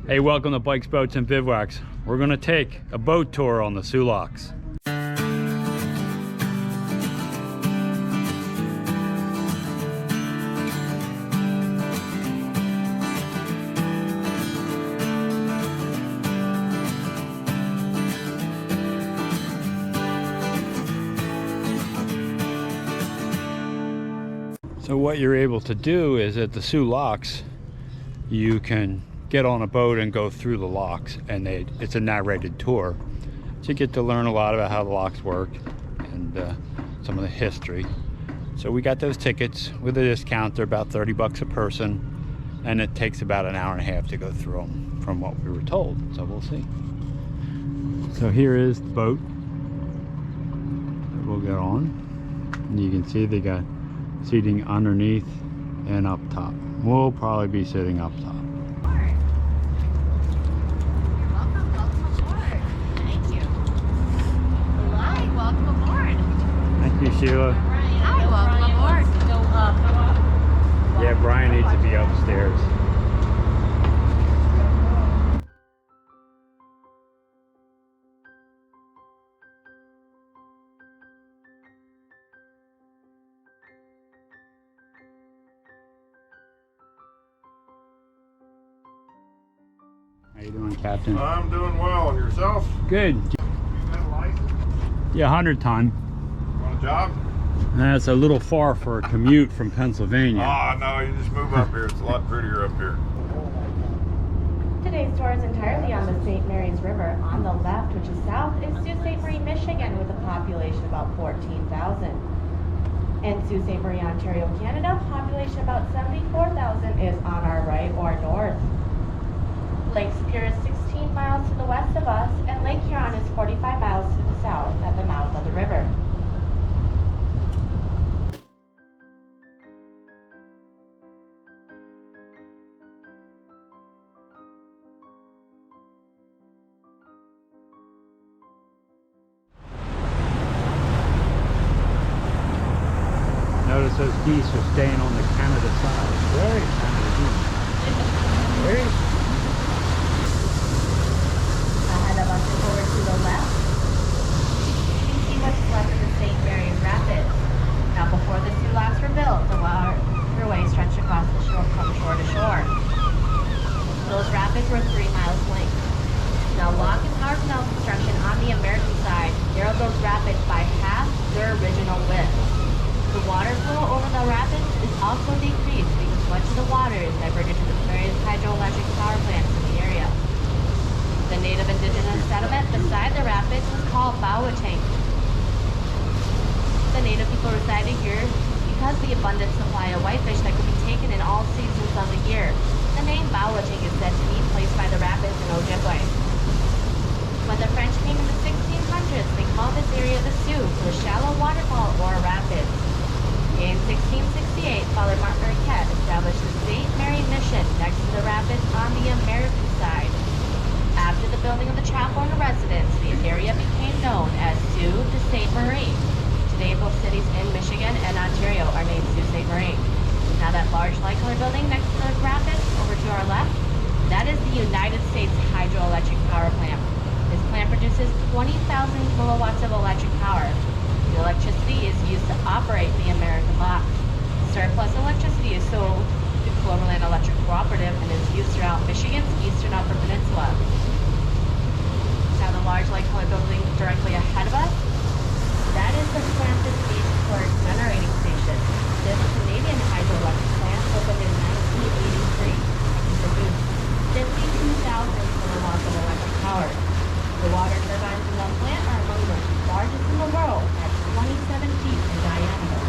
Hey, welcome to Bikes, Boats, and Bivouacs. We're going to take a boat tour on the Soo Locks. So what you're able to do is at the Soo Locks, you can get on a boat and go through the locks, and it's a narrated tour. So you get to learn a lot about how the locks work and some of the history. So we got those tickets with a discount. They're about 30 bucks a person, and it takes about an hour and a half to go through them from what we were told. So we'll see. So here is the boat that we'll get on. And you can see they got seating underneath and up top. We'll probably be sitting up top. Thank you, Sheila. Hi, welcome aboard. Yeah, Brian needs to be upstairs. How you doing, Captain? I'm doing well. And yourself? Good. You got a license? Yeah, 100 ton. On a job? That's a little far for a commute from Pennsylvania. Oh, no, you just move up here. It's a lot prettier up here. Today's tour is entirely on the St. Mary's River. On the left, which is south, is Sault Ste. Marie, Michigan, with a population about 14,000. And Sault Ste. Marie, Ontario, Canada, population about 74,000, is on our right or north. Lake Superior is 16 miles to the west of us, and Lake Huron is 45 miles to the south at the mouth of the river. Notice those geese are staying on the Canada side. Very Canada geese. Very. Ahead of us and over to the left, you can see what's left of the St. Mary's Rapids. Now, before the Soo Locks were built, the waterway stretched across the shore from shore to shore. Those rapids were 3 miles length. Now, lock and power canal construction on the American side narrowed those rapids by half their original width. The water flow over the rapids is also decreased because much of the water is diverted to the various hydroelectric power plants in the area. The native indigenous settlement beside the rapids was called Bawatang. The native people resided here because of the abundant supply of whitefish that could be taken in all seasons of the year. The name Bawatang is said to be placed by the rapids in Ojibwe. When the French came in the 1600s, they called this area the Soo, for a shallow waterfall or rapids. In 1668, Father Martin Marquette established the St. Mary Mission next to the rapids on the American side. After the building of the chapel and the residence, the area became known as Sault Ste. Marie. Today, both cities in Michigan and Ontario are named Sault Ste. Marie. Now that large light-colored building next to the rapids, over to our left, that is the United States Hydroelectric Power Plant. This plant produces 20,000 kilowatts of electric power. The electricity is used to operate the American locks. Surplus electricity is sold to Cloverland Electric Cooperative and is used throughout Michigan's eastern Upper Peninsula. Now the large light-colored building directly ahead of us, that is the Francis Beach Port Generating Station. This Canadian hydroelectric plant opened in 1983 and produced 52,000 kilowatts of electric power. The water turbines in the plant are among the largest in the world at 27 feet in diameter.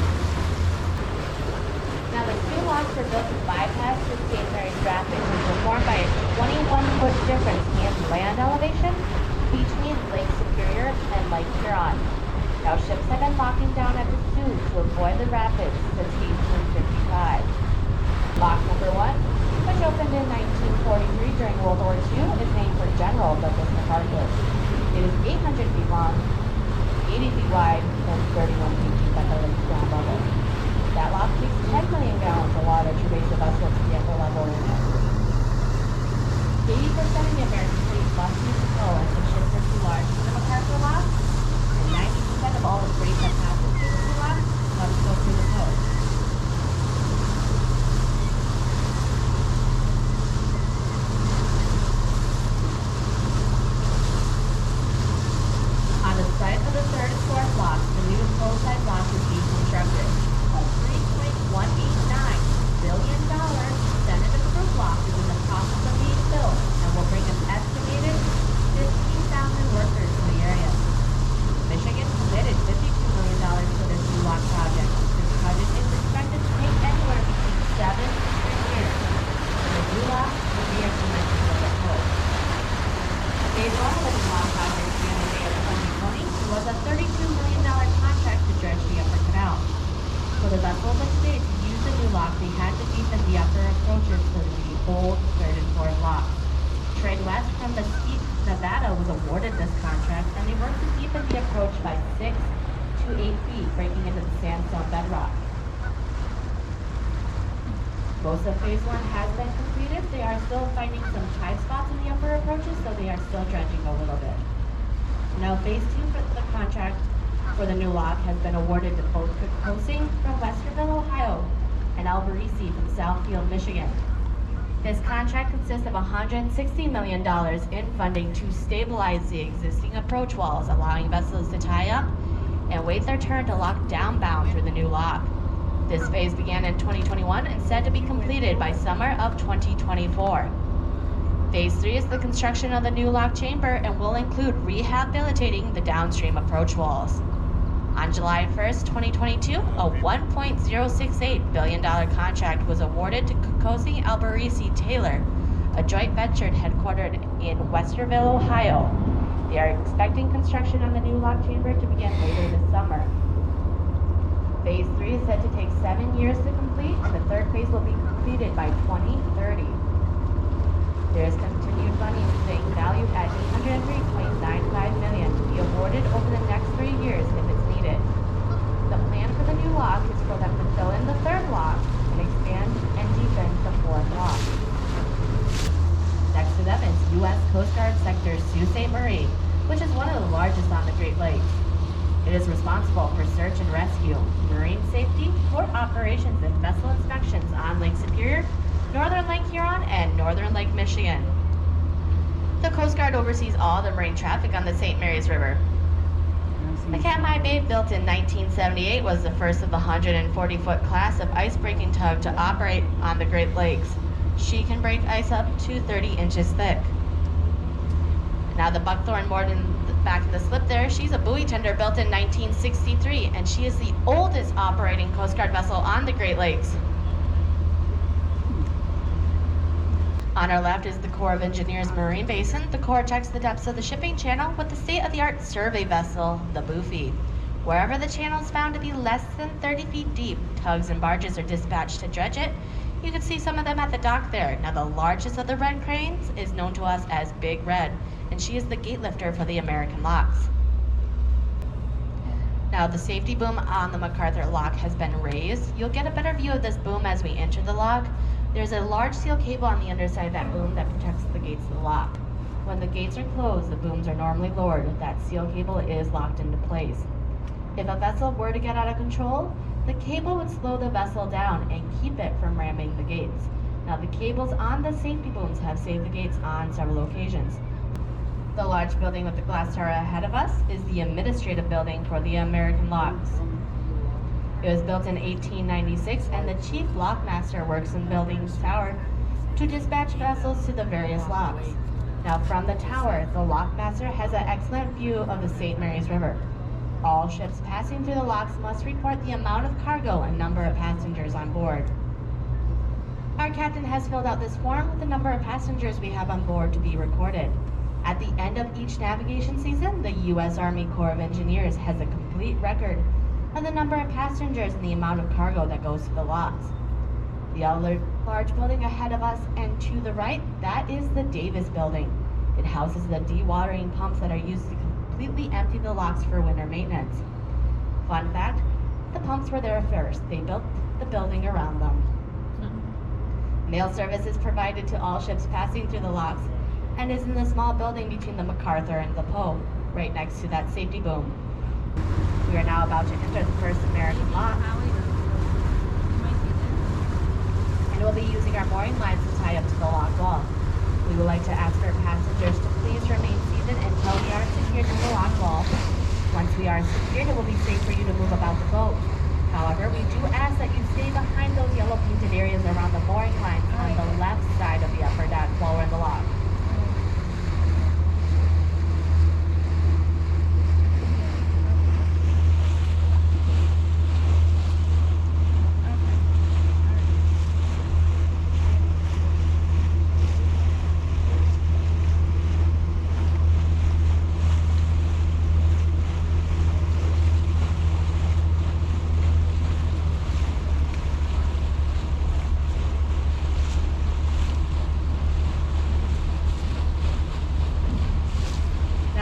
Now the Soo Locks were built to bypass the St. Mary's Rapids, which were formed by a 21-foot difference in land elevation between Lake Superior and Lake Huron. Now ships have been locking down at the Soo to avoid the rapids since 1855. Lock number 1, which opened in 1943 during World War II, is named for General Douglas MacArthur. It is 800 feet long, 80 feet wide, and 31 feet deep at the lake's ground level. That lock takes 10 million gallons of water to raise the vessel to the upper level in it. 80,000 of the American fleet must use tow as the ships are too large for the MacArthur lock, and 90% of all the freight that passes through the Soo Locks must go through the tow. On the site of the third and fourth locks, the new tow-side lock is being constructed. A $3.189 billion Senate-approved lock is in the process of being built and will bring an estimated 15,000 workers to the area. Michigan committed $52 million for this new lock project. This project is expected to take anywhere between 7 to 10 years. The new lock will be implemented with a tow. Phase 1 of the new lock project began in May of 2020 was a $32 million contract to dredge the upper canal. For the vessels of today to use the new lock, they had to deepen the upper approaches to the old third and fourth lock. Trade West from Mesquite, Nevada was awarded this contract, and they worked to deepen the approach by 6 to 8 feet, breaking into the sandstone bedrock. Most of Phase 1 has been completed. They are still finding some tight spots in the upper approaches, so they are still dredging a little bit. Now, Phase 2 for the contract for the new lock has been awarded to both Kokosing from Westerville, Ohio, and Alberici from Southfield, Michigan. This contract consists of $160 million in funding to stabilize the existing approach walls, allowing vessels to tie up and wait their turn to lock downbound through the new lock. This phase began in 2021 and said to be completed by summer of 2024. Phase 3 is the construction of the new lock chamber and will include rehabilitating the downstream approach walls. On July 1st, 2022, a $1.068 billion contract was awarded to Kokosing Alberici Taylor, a joint venture headquartered in Westerville, Ohio. They are expecting construction on the new lock chamber to begin later this summer. Phase 3 is said to take 7 years to complete, and the third phase will be completed by 2030. There is continued funding being valued at $803.95 million to be awarded over the next 3 years if it's needed. The plan for the new lock is for them to fill in the third lock and expand and deepen the fourth lock. Next to them is U.S. Coast Guard Sector Sault Ste. Marie, which is one of the largest on the Great Lakes. It is responsible for search and rescue, marine safety, port operations, and vessel inspections on Lake Superior, northern Lake Huron, and northern Lake Michigan. The Coast Guard oversees all the marine traffic on the St. Mary's River. The Katmai Bay, built in 1978, was the first of the 140-foot class of ice-breaking tug to operate on the Great Lakes. She can break ice up to 30 inches thick. Now the Buckthorn moored back in the slip there, she's a buoy tender built in 1963, and she is the oldest operating Coast Guard vessel on the Great Lakes. On our left is the Corps of Engineers Marine Basin. The Corps checks the depths of the shipping channel with the state-of-the-art survey vessel, the Boofy. Wherever the channel is found to be less than 30 feet deep, tugs and barges are dispatched to dredge it. You can see some of them at the dock there. Now the largest of the red cranes is known to us as Big Red, and she is the gate lifter for the American locks. Now the safety boom on the MacArthur lock has been raised. You'll get a better view of this boom as we enter the lock. There's a large steel cable on the underside of that boom that protects the gates of the lock. When the gates are closed, the booms are normally lowered. That steel cable is locked into place. If a vessel were to get out of control, the cable would slow the vessel down and keep it from ramming the gates. Now the cables on the safety booms have saved the gates on several occasions. The large building with the glass tower ahead of us is the administrative building for the American locks. It was built in 1896, and the chief lockmaster works in building tower to dispatch vessels to the various locks. Now from the tower, the lockmaster has an excellent view of the St. Mary's River. All ships passing through the locks must report the amount of cargo and number of passengers on board. Our captain has filled out this form with the number of passengers we have on board to be recorded. At the end of each navigation season, the U.S. Army Corps of Engineers has a complete record of the number of passengers and the amount of cargo that goes to the locks. The other large building ahead of us and to the right, that is the Davis building. It houses the dewatering pumps that are used to completely empty the locks for winter maintenance. Fun fact, the pumps were there first. They built the building around them. Mail service is provided to all ships passing through the locks, and is in the small building between the MacArthur and the Poe, right next to that safety boom. We are now about to enter the first American lock, and we'll be using our mooring lines to tie up to the lock wall. We would like to ask our passengers to please remain seated until we are secured to the lock wall. Once we are secured, it will be safe for you to move about the boat. However, we do ask that you stay behind those yellow painted areas around the mooring lines on the left side of the upper deck while we're in the lock.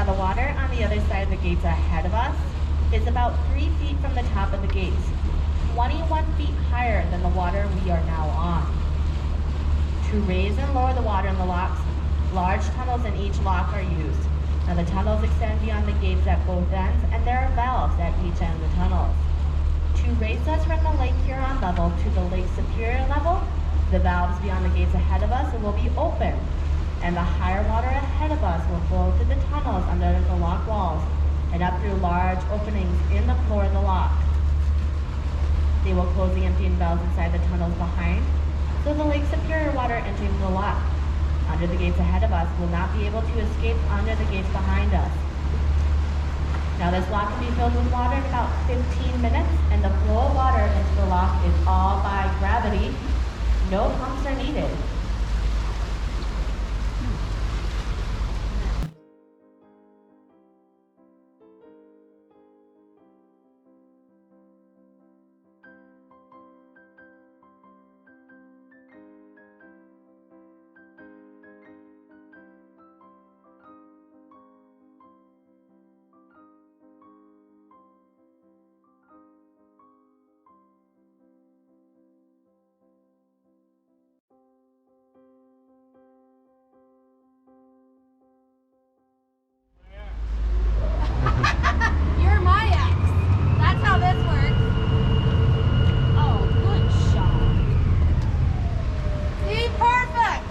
The water on the other side of the gates ahead of us is about 3 feet from the top of the gates, 21 feet higher than the water we are now on. To raise and lower the water in the locks, large tunnels in each lock are used. Now the tunnels extend beyond the gates at both ends, and there are valves at each end of the tunnels. To raise us from the Lake Huron level to the Lake Superior level, the valves beyond the gates ahead of us will be open, and the higher water ahead of us will flow through the tunnels under the lock walls and up through large openings in the floor of the lock. They will close the emptying valves inside the tunnels behind, so the Lake Superior water entering the lock under the gates ahead of us will not be able to escape under the gates behind us. Now this lock can be filled with water in about 15 minutes, and the flow of water into the lock is all by gravity. No pumps are needed. You're my ex. That's how this works. Oh, good shot. See, perfect.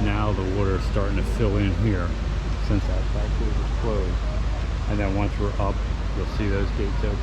Now the water is starting to fill in here since that back gate was closed. And then once we're up, you'll see those gates open.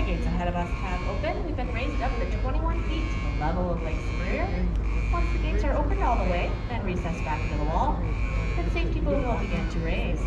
Gates ahead of us have opened. We've been raised up to 21 feet to the level of Lake Superior. Once the gates are opened all the way and recessed back into the wall, the safety boom will begin to raise.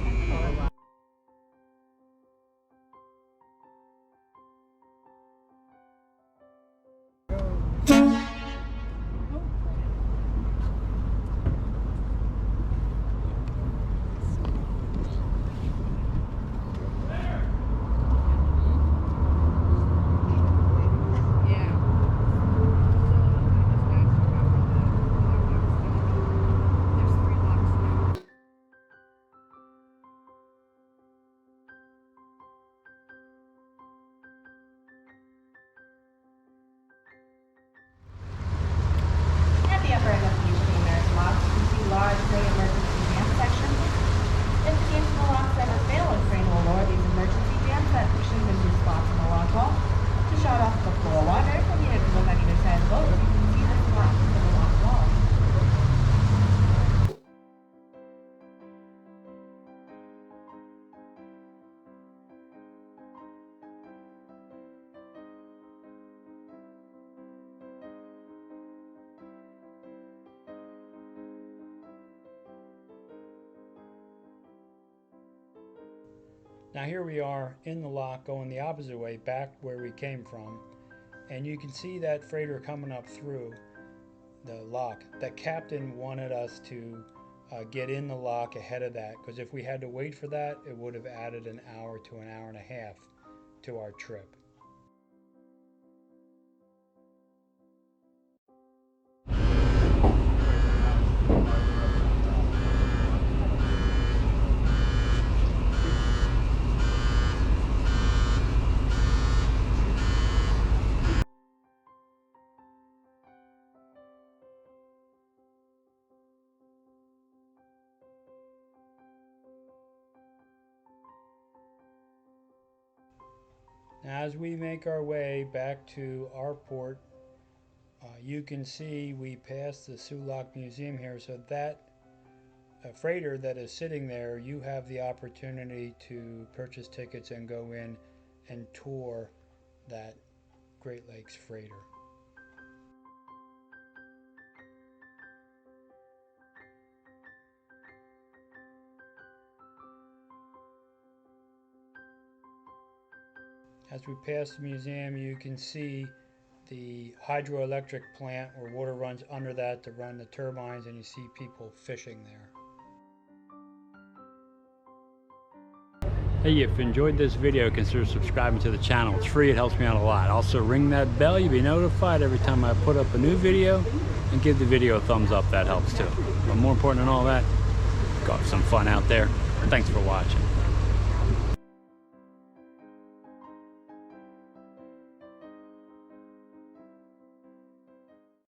Now here we are in the lock going the opposite way back where we came from, and you can see that freighter coming up through the lock. The captain wanted us to get in the lock ahead of that, because if we had to wait for that, it would have added an hour to an hour and a half to our trip. Now, as we make our way back to our port, you can see we passed the Soo Locks Museum here, so that freighter that is sitting there, you have the opportunity to purchase tickets and go in and tour that Great Lakes freighter. As we pass the museum, you can see the hydroelectric plant where water runs under that to run the turbines, and you see people fishing there. Hey, if you enjoyed this video, consider subscribing to the channel. It's free, it helps me out a lot. Also ring that bell, you'll be notified every time I put up a new video, and give the video a thumbs up, that helps too. But more important than all that, go have some fun out there. Thanks for watching.